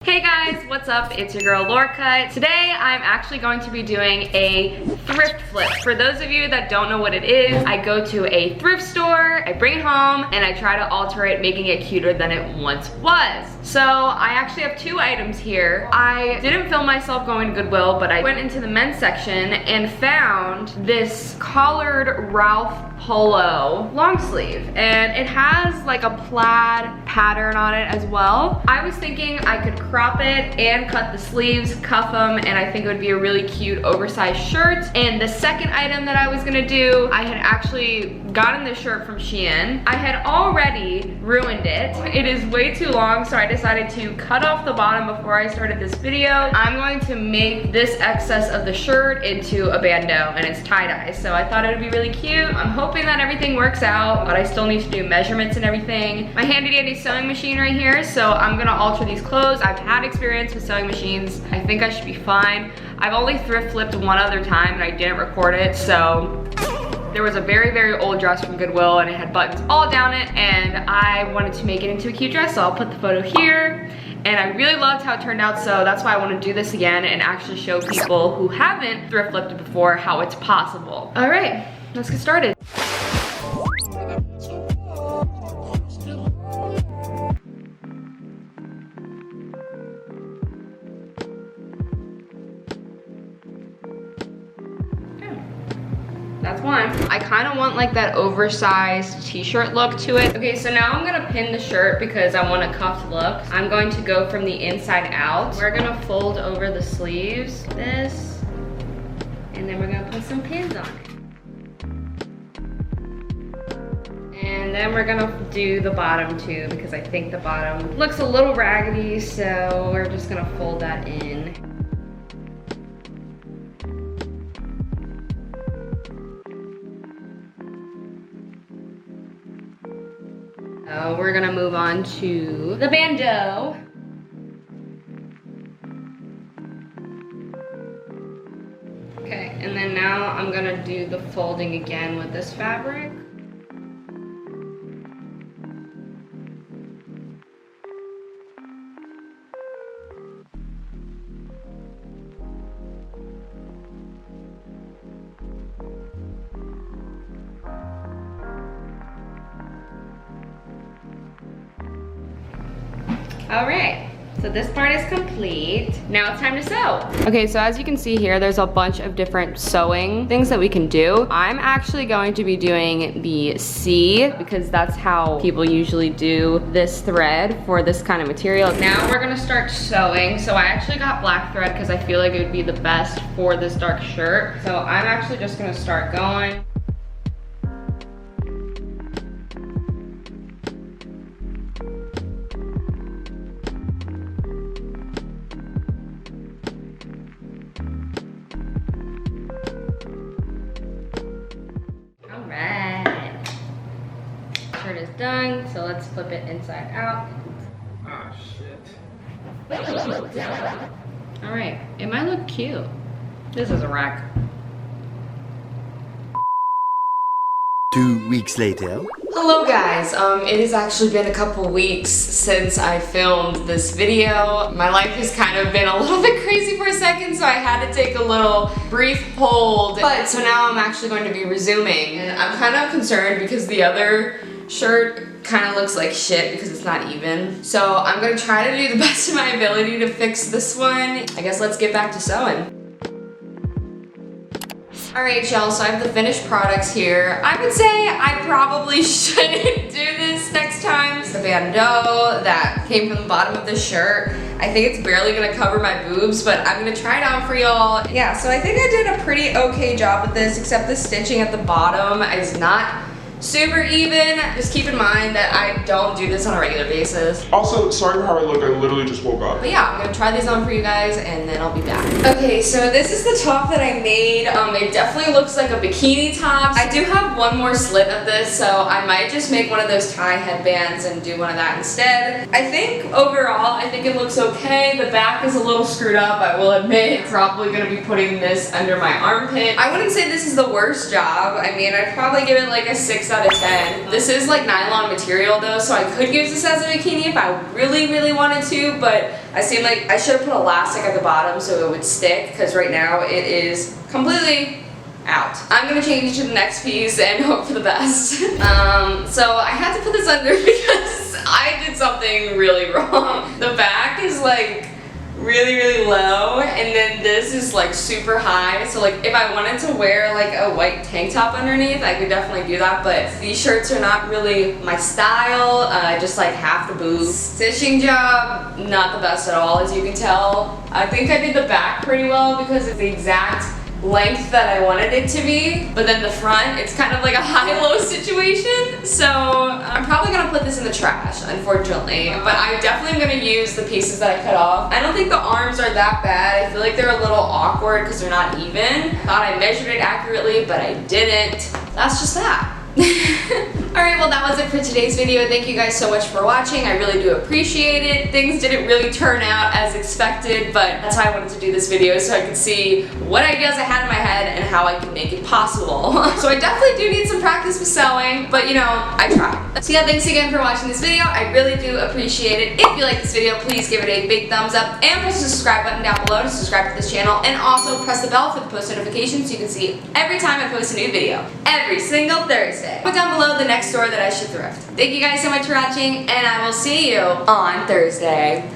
Hey guys, what's up? It's your girl Laur. Today I'm actually going to be doing a thrift flip. For those of you that don't know what it is, I go to a thrift store, I bring it home, and I try to alter it, making it cuter than it once was. So I actually have two items here. I didn't film myself going to Goodwill, but I went into the men's section and found this collared Ralph polo long sleeve, and it has like a plaid pattern on it as well. I was thinking I could crop it and cut the sleeves, cuff them, and I think it would be a really cute oversized shirt. And the second item that I was gonna do, I had actually gotten this shirt from Shein. I had already ruined it. It is way too long, so I decided to cut off the bottom before I started this video. I'm going to make this excess of the shirt into a bandeau, and it's tie-dye, so I thought it would be really cute. I'm hoping that everything works out, but I still need to do measurements and everything. My handy dandy sewing machine right here, so I'm gonna alter these clothes. I've had experience with sewing machines. I think I should be fine. I've only thrift flipped one other time and I didn't record it, so there was a very, very old dress from Goodwill and it had buttons all down it, and I wanted to make it into a cute dress, so I'll put the photo here. And I really loved how it turned out, so that's why I want to do this again and actually show people who haven't thrift flipped before how it's possible. All right, let's get started. That's one. I kind of want like that oversized t-shirt look to it. Okay, so now I'm gonna pin the shirt because I want a cuffed look. I'm going to go from the inside out. We're gonna fold over the sleeves, this, and then we're gonna put some pins on it. And then we're gonna do the bottom too, because I think the bottom looks a little raggedy, so we're just gonna fold that in. So we're gonna move on to the bandeau. Okay, and then now I'm gonna do the folding again with this fabric. All right, so this part is complete. Now it's time to sew. Okay, so as you can see here, there's a bunch of different sewing things that we can do. I'm actually going to be doing the C because that's how people usually do this thread for this kind of material. Now we're gonna start sewing. So I actually got black thread because I feel like it would be the best for this dark shirt. So I'm actually just gonna start going. Shirt is done, so let's flip it inside out. Ah, shit. All right, it might look cute. This is a wreck. 2 weeks later. Hello guys, it has actually been a couple weeks since I filmed this video. My life has kind of been a little bit crazy for a second, so I had to take a little brief hold. But so now I'm actually going to be resuming, and I'm kind of concerned because the other shirt kind of looks like shit because it's not even. So I'm gonna try to do the best of my ability to fix this one. I guess let's get back to sewing. Alright y'all, so I have the finished products here. I would say I probably shouldn't do this next time. It's the bandeau that came from the bottom of this shirt. I think it's barely gonna cover my boobs, but I'm gonna try it out for y'all. Yeah, so I think I did a pretty okay job with this, except the stitching at the bottom is not super even. Just keep in mind that I don't do this on a regular basis. Also, sorry for how I look. I literally just woke up. But yeah, I'm gonna try these on for you guys and then I'll be back. Okay, so this is the top that I made. It definitely looks like a bikini top. I do have one more slit of this, so I might just make one of those tie headbands and do one of that instead. I think overall, I think it looks okay. The back is a little screwed up, I will admit. Probably gonna be putting this under my armpit. I wouldn't say this is the worst job. I mean, I'd probably give it like a 6 6 out of 10. This is like nylon material though, so I could use this as a bikini if I really wanted to, but I seem like I should have put elastic at the bottom so it would stick, because right now it is completely out. I'm gonna change to the next piece and hope for the best. So I had to put this under because I did something really wrong. The back is like really low, and then this is like super high, so like if I wanted to wear like a white tank top underneath, I could definitely do that, but these shirts are not really my style. Just like half the boobs. Stitching job, not the best at all, as you can tell. I think I did the back pretty well because it's the exact length that I wanted it to be, but then the front, it's kind of like a high-low situation, so I'm probably gonna put this in the trash, unfortunately, but I definitely am gonna use the pieces that I cut off. I don't think the arms are that bad. I feel like they're a little awkward because they're not even. I thought I measured it accurately, but I didn't. That's just that. Alright, well that was it for today's video. Thank you guys so much for watching. I really do appreciate it. Things didn't really turn out as expected, but that's why I wanted to do this video, so I could see what ideas I had in my head and how I could make it possible. So I definitely do need some practice with sewing, but you know, I try. So yeah, thanks again for watching this video. I really do appreciate it. If you like this video, please give it a big thumbs up and press the subscribe button down below to subscribe to this channel, and also press the bell for the post notifications so you can see every time I post a new video. Every single Thursday. Put down below the next store that I should thrift. Thank you guys so much for watching, and I will see you on Thursday.